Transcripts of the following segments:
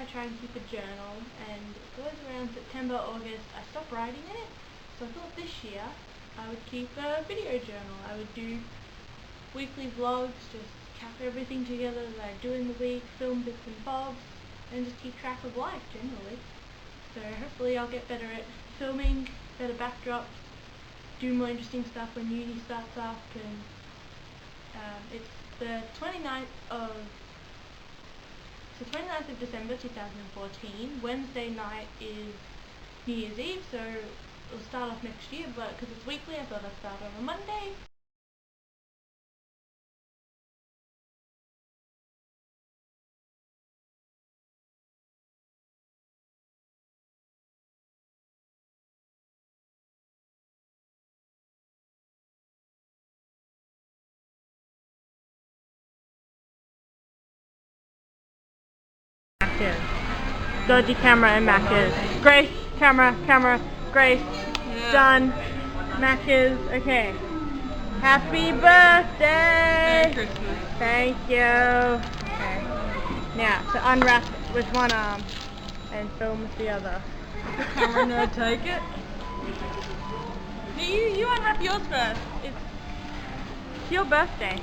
I try and keep a journal, and it goes around September, August. I stop writing in it, so I thought this year I would keep a video journal. I would do weekly vlogs, just cap everything together that I do in the week, film bits and bobs, and just keep track of life generally. So hopefully I'll get better at filming, better backdrops, do more interesting stuff when uni starts up, and it's the 29th of December 2014. Wednesday night is New Year's Eve, so it'll start off next year, but because it's weekly I thought I'd start on a Monday. Dodgy camera and Macca's. Grace, camera, Grace, yeah. Done. Macca's, okay. Happy birthday! Merry Christmas. Thank you. Okay. Now, to unwrap with one arm and film with the other. Camera nerd, take it. You unwrap yours first. It's your birthday.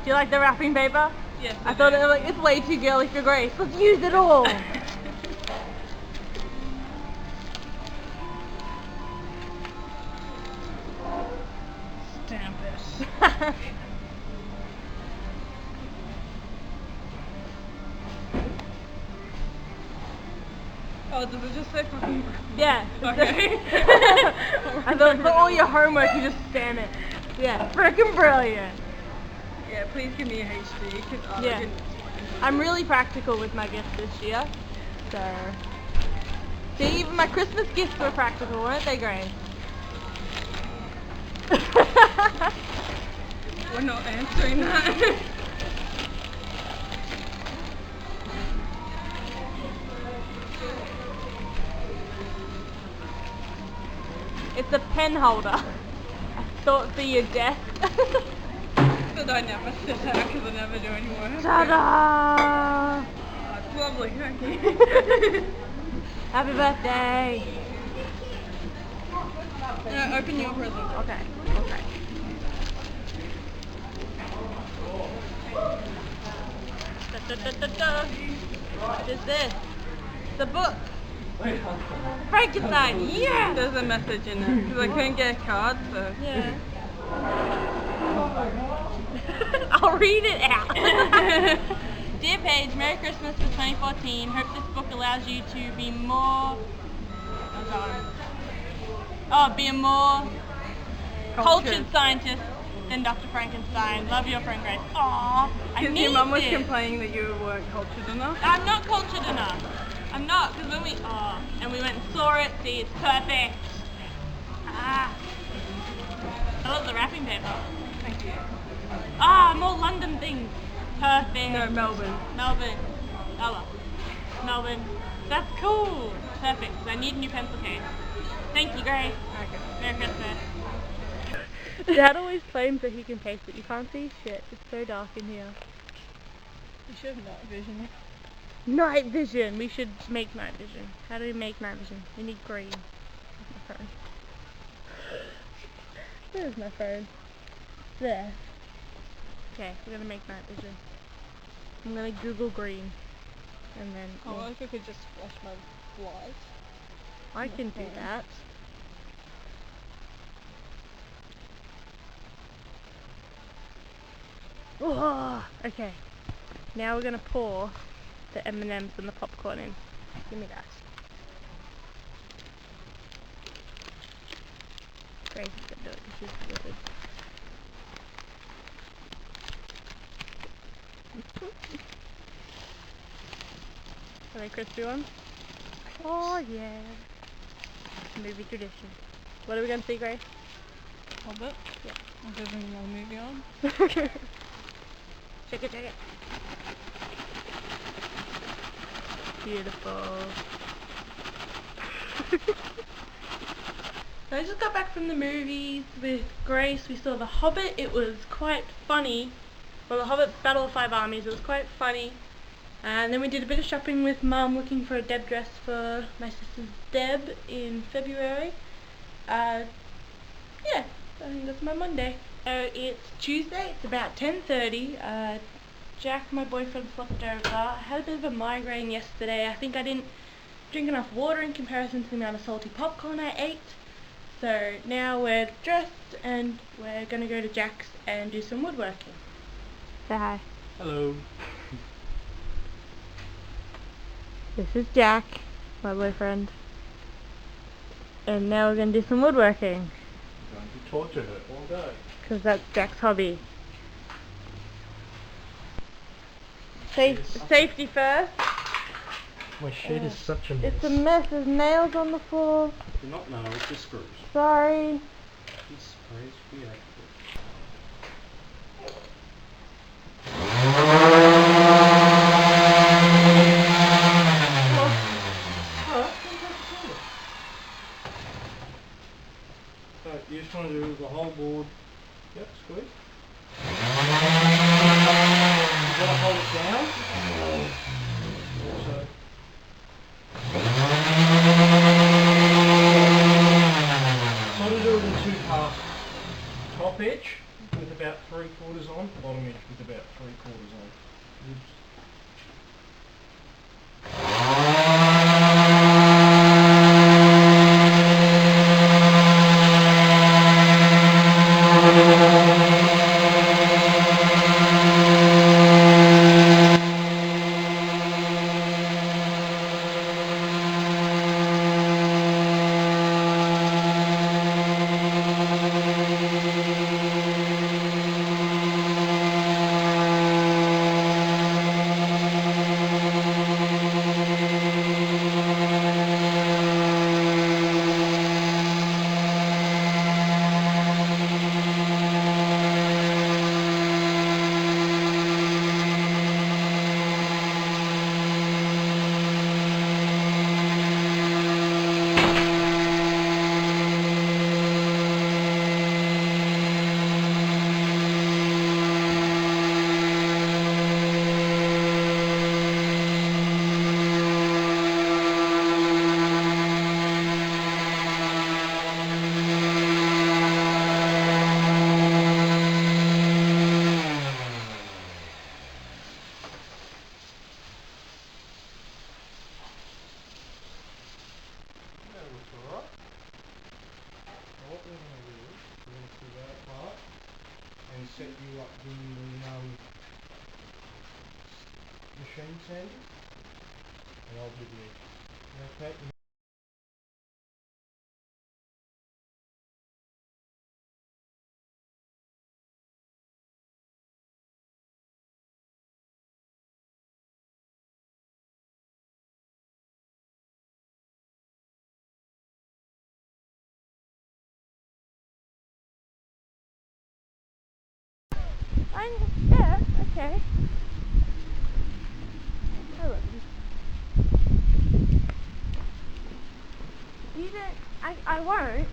Do you like the wrapping paper? Yes. I thought it's way too girly for Grace. Let's use it all. Stamp it. Oh, does it just say fucking? Yeah. Okay. I thought for all your homework you just stamp it. Yeah, frickin' brilliant. Yeah, please give me a HD, because yeah. I'm really practical with my gifts this year, so... See, even my Christmas gifts were practical, weren't they, Grace? We're not answering that. It's a pen holder. I thought for your desk. But I never sit out because I never do any work. Ta-da! Oh, it's lovely, thank you. Happy birthday! Open your present. Okay. What is this? The book. Frankenstein, yeah! There's a message in it, because I couldn't get a card, so... Yeah. I'll read it out. Dear Paige, Merry Christmas for 2014. Hope this book allows you to be more... be a more cultured scientist than Dr. Frankenstein. Love your friend Grace. Aww, I need Because your mum was this. complaining that you weren't cultured enough. I'm not cultured enough. I'm not, because when we and we went and saw it, see, it's perfect. I love the wrapping paper. Thank you. More London things. Perfect. No, Melbourne. Melbourne. Oh well. Melbourne. That's cool. Perfect. So I need a new pencil case. Thank you, Grace. Okay. Merry Christmas. Dad always claims that he can taste it. You can't see shit. It's so dark in here. You should have night vision. Night vision. We should make night vision. How do we make night vision? We need green. Where's my phone? Where's my phone? There. Okay, we're gonna make night vision. I'm gonna Google green. And then... Oh, I think I could just flash my light. I can do that. Oh, okay. Now we're gonna pour the M&Ms and the popcorn in. Give me that. Grace is gonna do it because she's wizard. Are they crispy ones? Oh yeah. Movie tradition. What are we gonna see, Grace? Hobbit? Yeah. Is there any more movie on? Check it. Beautiful. I just got back from the movies with Grace. We saw The Hobbit. It was quite funny. Well, The Hobbit Battle of Five Armies. It was quite funny. And then we did a bit of shopping with Mum, looking for a Deb dress for my sister's Deb in February. Yeah, I think that's my Monday. It's Tuesday. It's about 10:30. Jack, my boyfriend, slept over. I had a bit of a migraine yesterday. I think I didn't drink enough water in comparison to the amount of salty popcorn I ate. So now we're dressed and we're going to go to Jack's and do some woodworking. Say hi. Hello. This is Jack, my boyfriend. And now we're going to do some woodworking. I'm going to torture her all day. Because that's Jack's hobby. Safety first. My shed is such a mess. It's a mess. There's nails on the floor. They're not nails, they're screws. Sorry. These sprays we have. So you just want to do the whole board. Yep, squeeze. You got to hold it down. So. Sort of do it in two parts. Top edge with about 3/4 on, bottom edge with about 3/4 on. Oops. And set you up the machine sander, and I'll do the edge. Okay. Yeah, okay. I love you. You don't, I won't.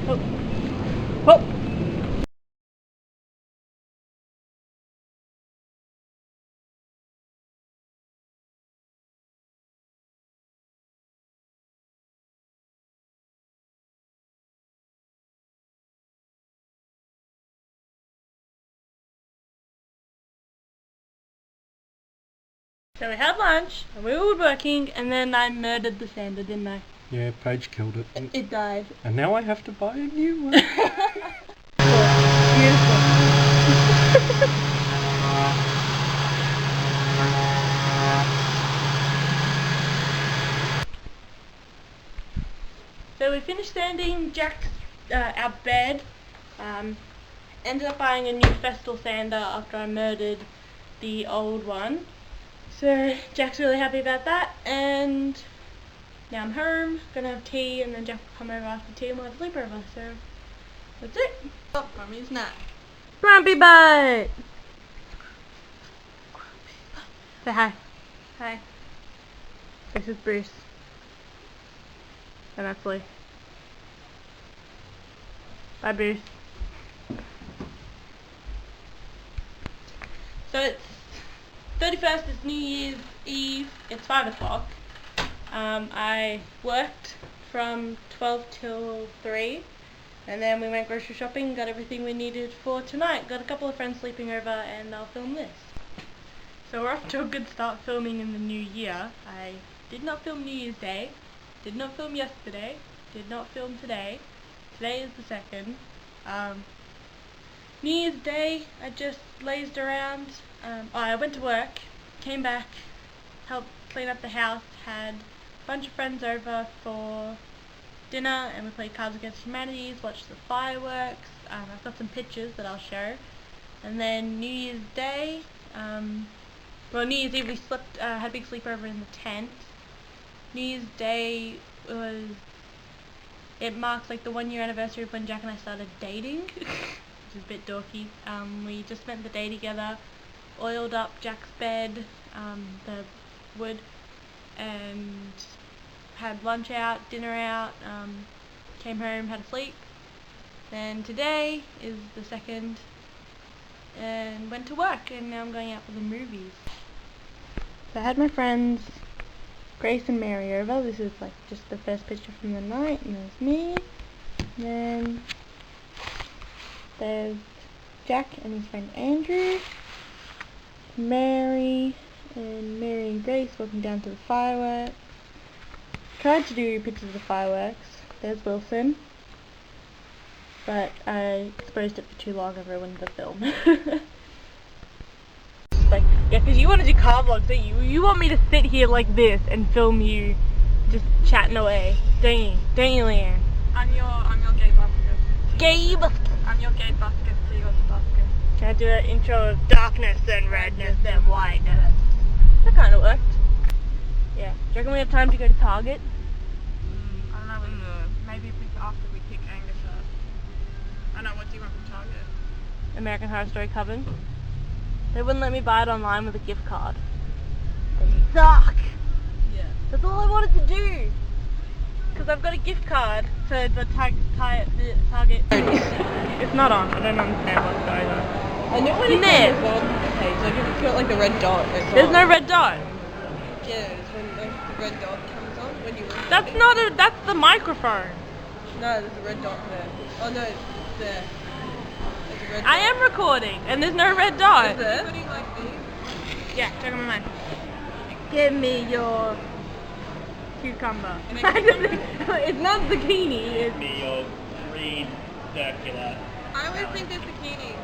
Oh. Oh. So we had lunch, and we were woodworking, and then I murdered the sander, didn't I? Yeah, Paige killed it. It died. And now I have to buy a new one. Beautiful. So we finished sanding Jack's our bed. Ended up buying a new Festal sander after I murdered the old one. So Jack's really happy about that, and now I'm home, gonna have tea, and then Jack will come over after tea and we'll have a sleepover. So that's it. Oh, Grumpy's not. Grumpy butt! Say hi. Hi. This is Bruce. And that's Lee. Bye, Bruce. So it's 31st, it's New Year's Eve, it's 5 o'clock. I worked from 12 till 3, and then we went grocery shopping, got everything we needed for tonight. Got a couple of friends sleeping over, and they'll film this. So we're off to a good start filming in the new year. I did not film New Year's Day, did not film yesterday, did not film today. Today is the 2nd. New Year's Day, I just lazed around. I went to work, came back, helped clean up the house, had a bunch of friends over for dinner, and we played Cards Against Humanity, watched the fireworks. I've got some pictures that I'll show. And then New Year's Day, New Year's Eve we slept, had a big sleepover in the tent. New Year's Day it marks like the 1 year anniversary of when Jack and I started dating, which is a bit dorky. We just spent the day together, oiled up Jack's bed, the wood, and had lunch out, dinner out, came home, had a sleep. Then today is the 2nd, and went to work, and now I'm going out for the movies. So I had my friends Grace and Mary over. This is like just the first picture from the night, and there's me. And then there's Jack and his friend Andrew, Mary and Grace walking down to the fireworks. Tried to do pictures of the fireworks. There's Wilson, but I exposed it for too long and ruined the film. Like, yeah, because you want to do car vlogs, don't you? You want me to sit here like this and film you just chatting away, don't you, Leanne? I'm your gay basket. Gay basket. I'm your gay basket, so you're the basket. Can I do an intro of darkness and redness and whiteness? That kind of worked. Yeah. Do you reckon we have time to go to Target? I don't know, maybe after we pick Angus up. I know, what do you want from Target? American Horror Story Coven. They wouldn't let me buy it online with a gift card. They suck! Yeah. That's all I wanted to do! Because I've got a gift card for the Target. It's not on. I don't understand what's going on. I know when it's on the bottom page, like if it's got like the red dot, it's There's on. no red dot. Yeah, it's when the red dot comes on when you look. That's not a. That's the microphone. No, there's a red dot there. Oh no, it's there. There's a red I dot. am recording, and there's no red dot. Is there? Putting like these? Yeah, check on my mind. Give me your cucumber. It's not zucchini. It's Me your green circular. I always think they're zucchini,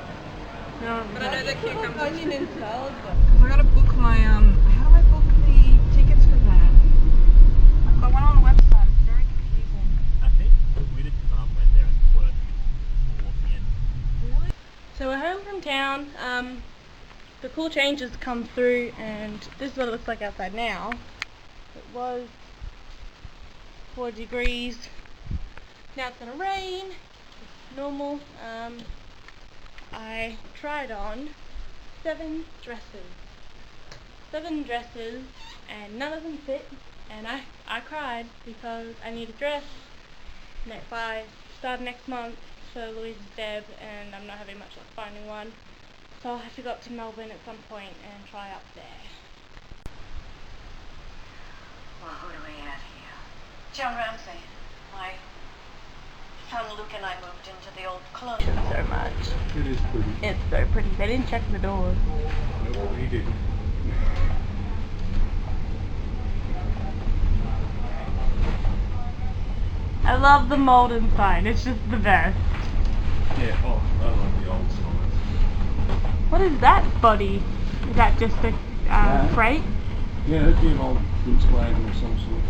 no. but I know they're cucumber. Onion and salad. I gotta book my how do I book the tickets for that? I've got one on the website. It's very confusing. I think we just went there and bought it walking in. Really? So we're home from town. The cool changes come through, and this is what it looks like outside now. It was 4 degrees. Now it's gonna rain. It's normal. I tried on 7 dresses. 7 dresses, and none of them fit. And I cried because I need a dress. If I start next month for Louise's deb, and I'm not having much luck finding one. So I'll have to go up to Melbourne at some point and try up there. Well, who do we have here? John Ramsey. My son Luke and I moved into the old club. So much. It is pretty. It's so pretty. They didn't check the doors. No, we didn't. I love the mold inside. It's just the best. Yeah, oh, I love the old songs. What is that, buddy? Is that just a freight? Yeah, that'd be an old Volkswagen or some sort.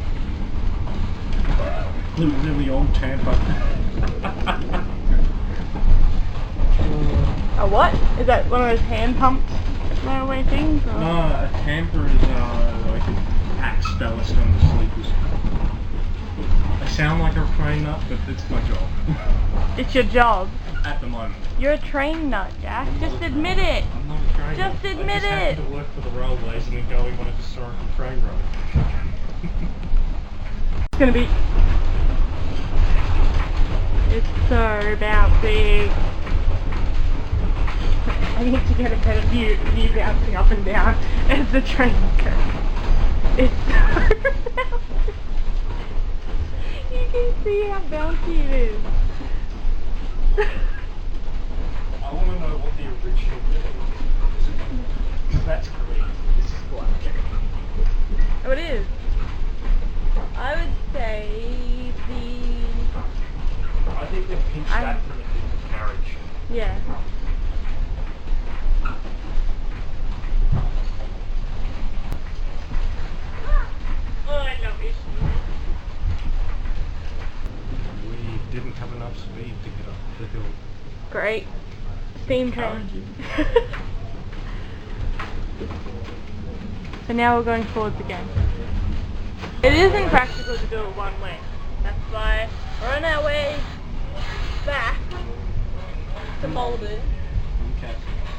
Really old Tampa. A what? Is that one of those hand pumped railway things? Or? No, a Tampa is like an axe ballast on the sleepers. A I sound like a train nut, but it's my job. It's your job. At the moment. You're a train nut, Jack. Just admit it. I'm not a train nut. Just admit I it. just happened to work for the railways and then going on a historical train run. It's gonna be... It's so bouncy. I need to get a better view of you bouncing up and down as the train goes. It's so bouncy. You can see how bouncy it is. I want to know what the original is. Because that's green. This is black. Oh, it is. I would say I think they've pinched that from a different carriage. yeah. Oh, I love it. We didn't have enough speed to get up the hill. Great. Steam train. So now we're going forwards again. It isn't practical to do it one way. That's why we're on our way back to Malden. Okay.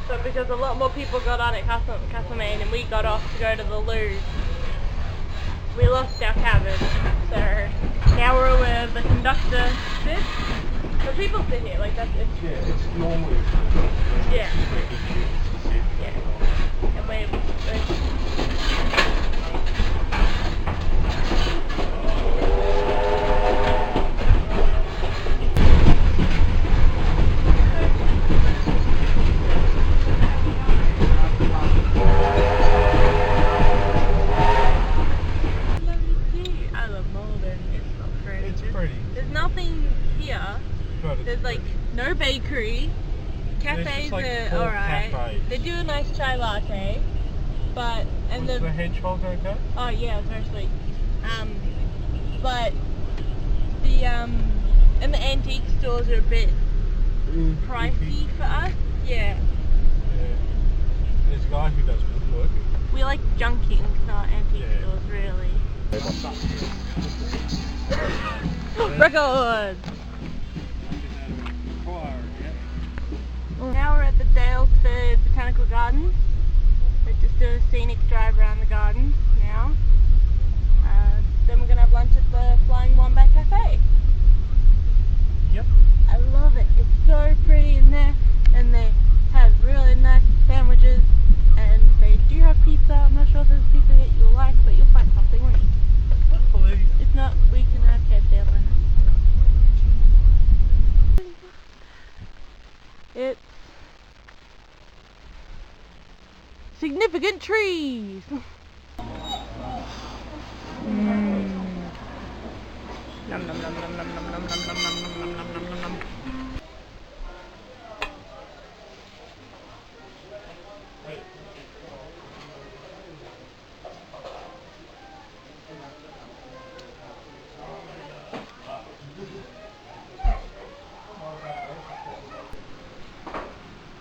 So because a lot more people got on at Castlemaine and we got off to go to the loo, we lost our cabin. So now we're where the conductor sits. So people sit here, like that's it. Yeah, it's normally. Yeah. Yeah. And we're there's like no bakery, cafes like are 4 alright. cafes. They do a nice chai latte, but and Was the hedgehog okay? oh yeah, it was very sweet. But the and the antique stores are a bit pricey for us. Yeah. Yeah. There's a guy who does woodwork. We like junking, not antique stores really. Record. Now we're at the Dalesford Botanical Gardens. We're just doing a scenic drive around the gardens now. Then we're going to have lunch at the Flying Wombat Cafe. Yep. I love it. It's so pretty in there, and they have really nice sandwiches, and they do have pizza. I'm not sure if there's pizza that you'll like, but you'll find something, won't you? Hopefully. If not, we can have KFC. It's significant trees. Nom nom nom nom nom nom nom nom nom nom nom nom nom nom.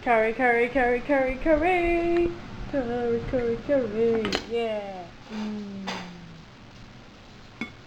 Curry, curry, curry, curry, curry. Curry, curry, curry. Yeah.